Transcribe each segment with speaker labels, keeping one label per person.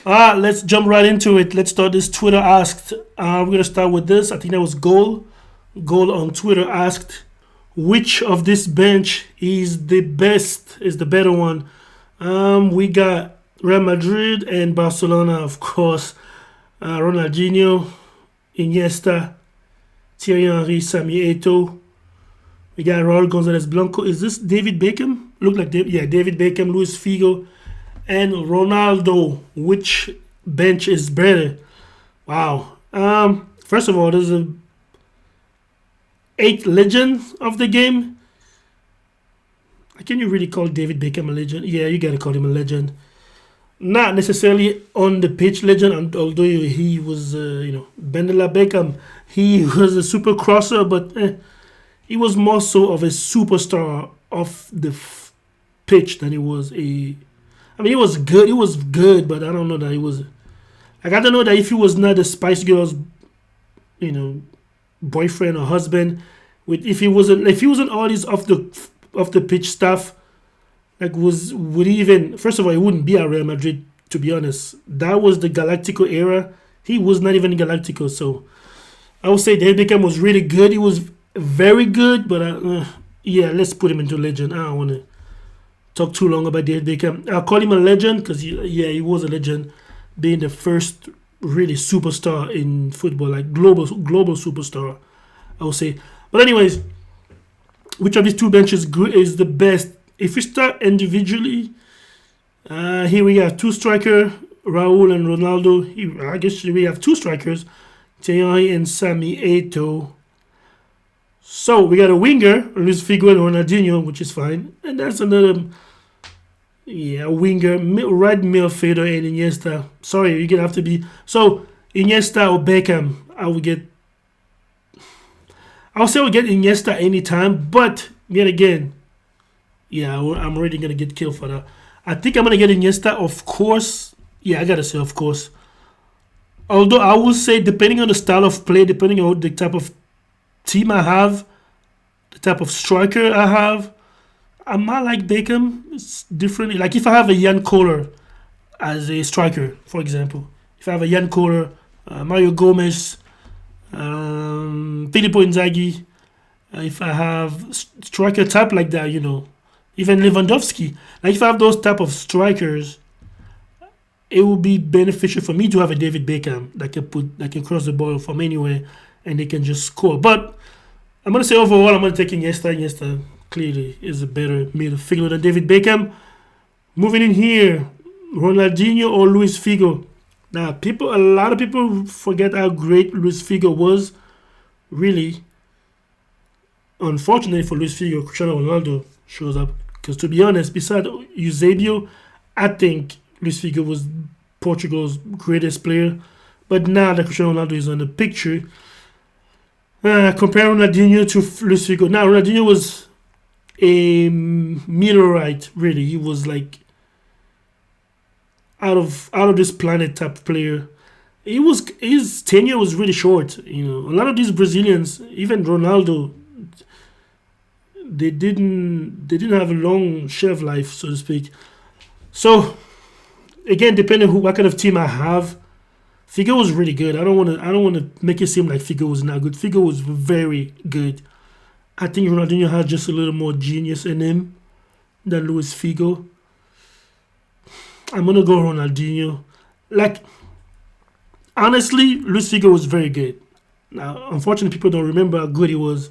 Speaker 1: Let's jump right into it. Let's start this Twitter asked. We're gonna start with this. I think that was Goal. Goal on Twitter asked, which of this bench is the best? Is the better one? We got Real Madrid and Barcelona, of course. Ronaldinho, Iniesta, Thierry Henry, Sami Eto'o. We got Raul Gonzalez Blanco. Is this David Beckham? Look like David Beckham, Luis Figo, and Ronaldo. Which bench is better? Wow. First of all, there's a 8 legends of the game. Can you really call David Beckham a legend? Yeah, you gotta call him a legend. Not necessarily on the pitch legend, although he was, Bendela Beckham. He was a super crosser, but he was more so of a superstar off the pitch than he was a. I mean, he was good. He was good, but I don't know that he was. Like, I don't know that if he was not the Spice Girls, boyfriend or husband, if he wasn't all these off the pitch stuff, like would he even, first of all, he wouldn't be at Real Madrid, to be honest. That was the Galactico era. He was not even in Galactico, so I would say David Beckham was really good. He was very good, but let's put him into legend. I don't want to talk too long about David Beckham. I'll call him a legend because he was a legend, being the first really superstar in football, like global superstar, I would say. But anyways, which of these two benches is the best? If we start individually, here we have 2 striker, Raul and Ronaldo. I guess we have 2 strikers, Thierry and Sami Eto'o. So we got a winger, Luis Figo and Ronaldinho, which is fine. And that's another, winger, right midfielder and Iniesta. Sorry, you're going to have to be. So Iniesta or Beckham, I would say I would get Iniesta anytime, but yet again, I'm already going to get killed for that. I think I'm going to get Iniesta, of course. Yeah, I got to say, of course. Although I will say, depending on the style of play, depending on the type of team I have, the type of striker I have, I might like Beckham. It's different. Like if I have a Jan Koller as a striker, for example. If I have a Jan Koller, Mario Gomez, Filippo Inzaghi, if I have striker type like that, even Lewandowski. Like if I have those type of strikers, it would be beneficial for me to have a David Beckham that can cross the ball from anywhere and they can just score. But I'm gonna say overall, I'm gonna take Iniesta. Iniesta clearly is a better midfielder than David Beckham. Moving in here, Ronaldinho or Luis Figo. Now, a lot of people forget how great Luis Figo was. Really, unfortunately for Luis Figo, Cristiano Ronaldo shows up. Because to be honest, besides Eusebio, I think Luis Figo was Portugal's greatest player. But now that Cristiano Ronaldo is on the picture, compare Ronaldinho to Luis Figo. Now, Ronaldinho was a meteorite, really. He was like out of this planet type player. His tenure was really short. A lot of these Brazilians, even Ronaldo, they didn't have a long shelf life, so to speak. So again, depending on what kind of team I have, Figo was really good. I don't want to make it seem like Figo was not good. Figo was very good. I think Ronaldinho had just a little more genius in him than Luis Figo. I'm gonna go Ronaldinho. Like, honestly, Luis Figo was very good. Now, unfortunately, people don't remember how good he was.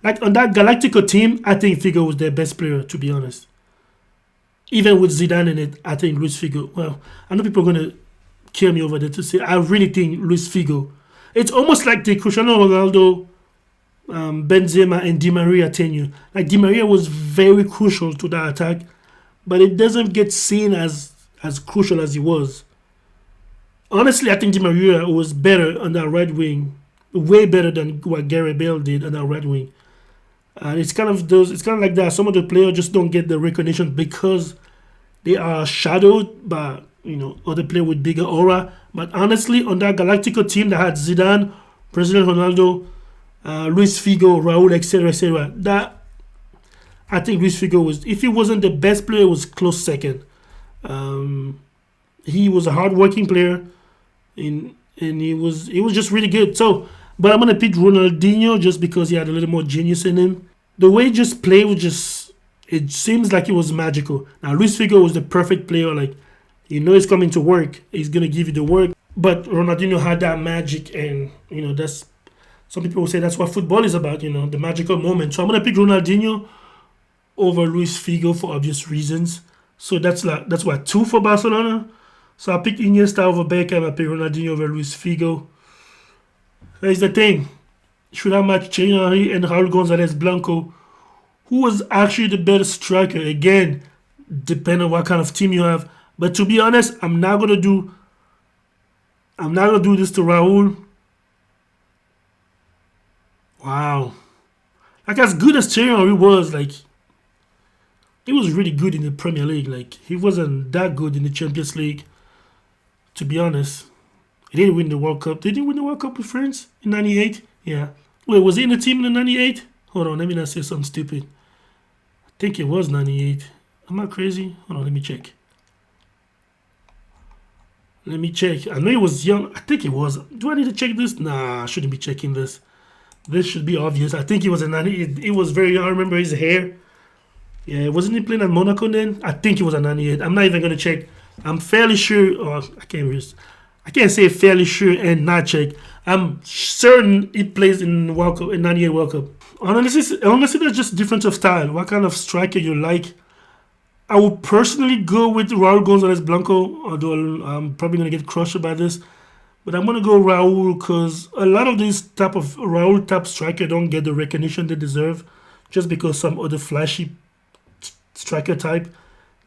Speaker 1: Like on that Galactico team, I think Figo was their best player, to be honest. Even with Zidane in it, I think Luis Figo. Well, I know people are gonna kill me over there to say I really think Luis Figo. It's almost like the Cristiano Ronaldo, Benzema, and Di Maria tenure. Like Di Maria was very crucial to that attack, but it doesn't get seen as crucial as he was. Honestly, I think Di Maria was better on that right wing, way better than what Gareth Bale did on that right wing. And it's kind of like that. Some of the players just don't get the recognition because they are shadowed by other players with bigger aura. But honestly, on that Galactico team that had Zidane, President Ronaldo, Luis Figo, Raul, etc., that I think Luis Figo was, if he wasn't the best player, was close second. He was a hardworking player, and he was just really good. So, but I'm gonna pick Ronaldinho just because he had a little more genius in him. The way he just played was just, it seems like it was magical. Now Luis Figo was the perfect player. Like, he's coming to work. He's gonna give you the work. But Ronaldinho had that magic, and that's, some people will say that's what football is about. The magical moment. So I'm gonna pick Ronaldinho over Luis Figo for obvious reasons. So that's what, two for Barcelona. So I picked Iniesta over Beckham. I picked Ronaldinho over Luis Figo. Here's the thing. Should I match Thierry Henry and Raul Gonzalez Blanco? Who was actually the better striker? Again, depending on what kind of team you have. But to be honest, I'm not gonna do this to Raul. Wow. Like, as good as Thierry Henry was, like, he was really good in the Premier League. Like, he wasn't that good in the Champions League, to be honest. He didn't win the World Cup. Did he win the World Cup with France in '98? Yeah. Wait, was he in the team in the '98? Hold on, let me not say something stupid. I think it was '98. Am I crazy? Hold on, let me check. I know he was young. I think he was. Do I need to check this? Nah, I shouldn't be checking this. This should be obvious. I think he was a 98. It was very young. I remember his hair. Yeah, wasn't he playing at Monaco then? I think he was a 98. I'm not even gonna check. I'm fairly sure. Oh, I can't say fairly sure and not check. I'm certain he plays in World Cup, in '98 World Cup. Honestly, that's just difference of style. What kind of striker you like? I would personally go with Raul Gonzalez Blanco, although I'm probably gonna get crushed by this. But I'm gonna go Raul because a lot of these type of Raul type striker don't get the recognition they deserve, just because some other flashy striker type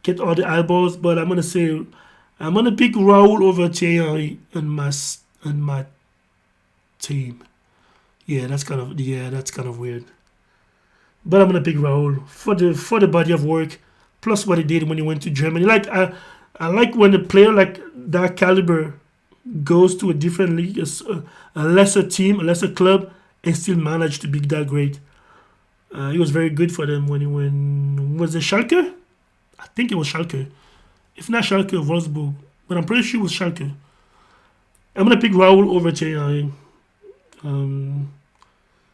Speaker 1: get all the eyeballs. But I'm gonna pick Raul over Thierry Henry and my team. Yeah, that's kind of weird. But I'm gonna pick Raul for the body of work, plus what he did when he went to Germany. Like, I like when a player like that caliber goes to a different league, a lesser team, a lesser club, and still manage to be that great. He was very good for them when he went. Was it Schalke? I think it was Schalke. If not Schalke, Wolfsburg. But I'm pretty sure it was Schalke. I'm gonna pick Raul over Thierry Henry.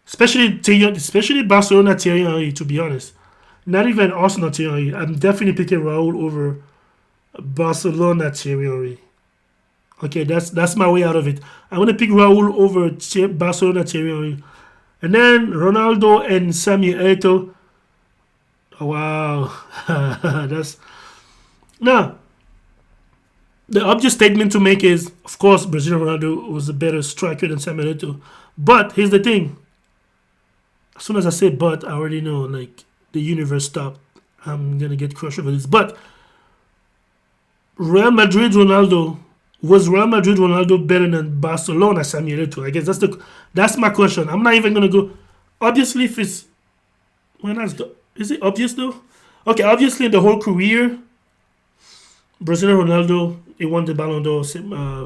Speaker 1: Especially Barcelona Thierry Henry, to be honest. Not even Arsenal Thierry Henry. I'm definitely picking Raul over Barcelona Thierry Henry. Okay, that's my way out of it. I'm gonna pick Raul over Barcelona Thierry Henry. And then Ronaldo and Samuel Eto'o. Oh, wow. That's now the obvious statement to make is, of course, Brazilian Ronaldo was a better striker than Samuel Eto'o. But here's the thing. As soon as I say but, I already know, like, the universe stopped. I'm gonna get crushed over this. But Real Madrid Ronaldo, was Real Madrid Ronaldo better than Barcelona Samuel Eto'o? I guess that's my question. I'm not even gonna go. Obviously, if it's is it obvious though? Okay, obviously in the whole career, Brazilian Ronaldo, he won the Ballon d'Or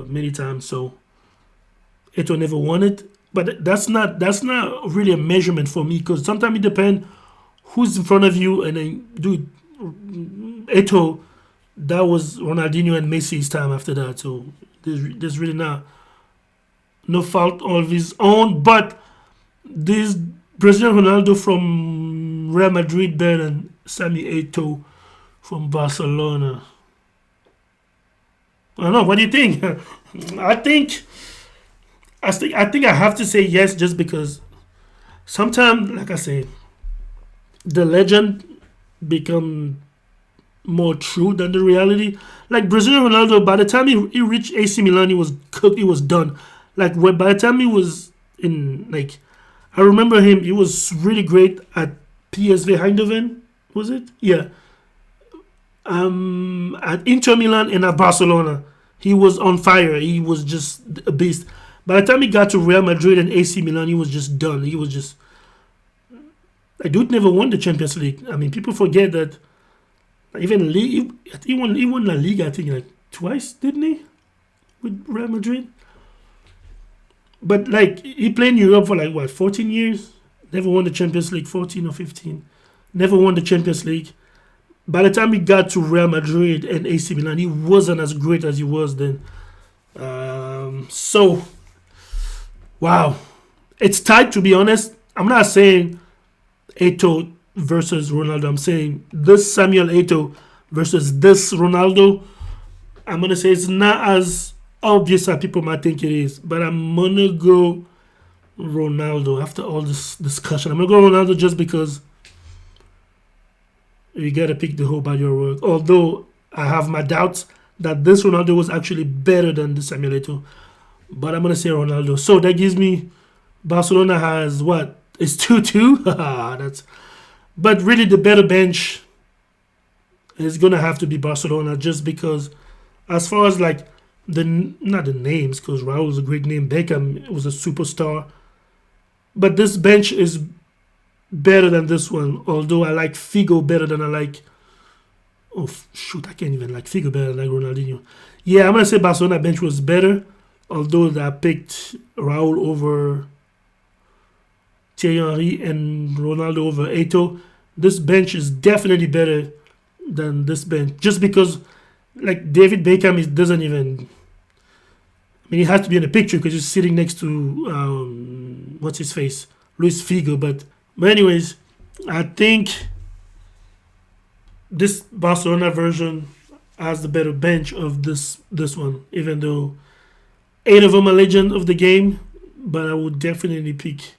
Speaker 1: many times, so Eto'o never won it. But that's not really a measurement for me, because sometimes it depends who's in front of you, and then dude, Eto'o, that was Ronaldinho and Messi's time after that. So there's really no fault of his own. But this Brazilian Ronaldo from Real Madrid better than Samuel Eto'o from Barcelona. I don't know. What do you think? I think I have to say yes, just because sometimes, like I said, the legend become more true than the reality. Like Brazilian Ronaldo, by the time he reached AC Milan, he was cooked. He was done. Like by the time he was in, like, I remember him. He was really great at PSV Eindhoven. Was it? Yeah. At Inter Milan and at Barcelona, he was on fire. He was just a beast. By the time he got to Real Madrid and AC Milan, he was just done. He was just, like, dude never won the Champions League. I mean, people forget that. Even league, he won La Liga, I think, like twice, didn't he? With Real Madrid. But like, he played in Europe for like what, 14 years? Never won the Champions League, 14 or 15. Never won the Champions League. by the time he got to Real Madrid and AC Milan, he wasn't as great as he was then. So, wow. It's tight, to be honest. I'm not saying Eto'o versus Ronaldo. I'm saying this Samuel Eto'o versus this Ronaldo. I'm going to say it's not as obvious as people might think it is. But I'm going to go Ronaldo after all this discussion. I'm going to go Ronaldo just because you got to pick the whole by your word. Although I have my doubts that this Ronaldo was actually better than the Samuel Eto'o. But I'm going to say Ronaldo. So that gives me Barcelona has what? It's 2-2? That's But really the better bench is going to have to be Barcelona just because as far as like not the names, because Raul is a great name, Beckham was a superstar. But this bench is better than this one. Although I like Figo better than I like. Oh shoot! I can't even like Figo better than I like Ronaldinho. Yeah, I'm gonna say Barcelona bench was better. Although I picked Raul over Thierry Henry and Ronaldo over Eto'o. This bench is definitely better than this bench, just because like David Beckham doesn't even. I mean, he has to be in the picture because he's sitting next to what's his face, Luis Figo. But anyways, I think this Barcelona version has the better bench of this one. Even though 8 of them are legend of the game, but I would definitely pick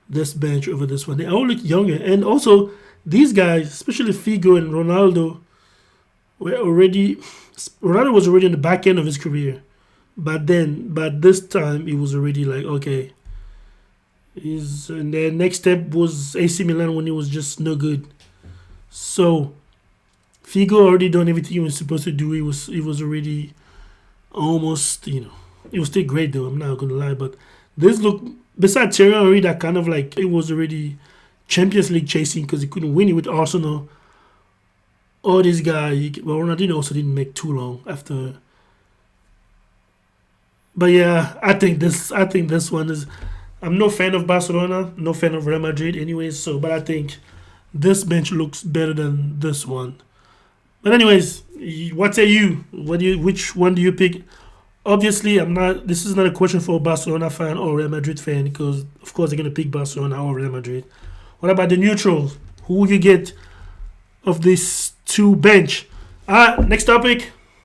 Speaker 1: this bench over this one. They all look younger, and also these guys, especially Figo and Ronaldo, Ronaldo was already in the back end of his career. But this time, he was already like, okay. And the next step was AC Milan when he was just no good. So, Figo already done everything he was supposed to do. He was already almost, it was still great though, I'm not going to lie. But this look, besides Thierry Henry, that kind of like, it was already Champions League chasing because he couldn't win it with Arsenal. All these guys, well, Ronaldinho also didn't make too long after. But yeah, I think this one is. I'm no fan of Barcelona, no fan of Real Madrid, anyways. But I think this bench looks better than this one. But anyways, what say you? Which one do you pick? Obviously, I'm not. This is not a question for a Barcelona fan or Real Madrid fan because, of course, they're gonna pick Barcelona or Real Madrid. What about the neutrals? Who will you get of these two bench? Next topic.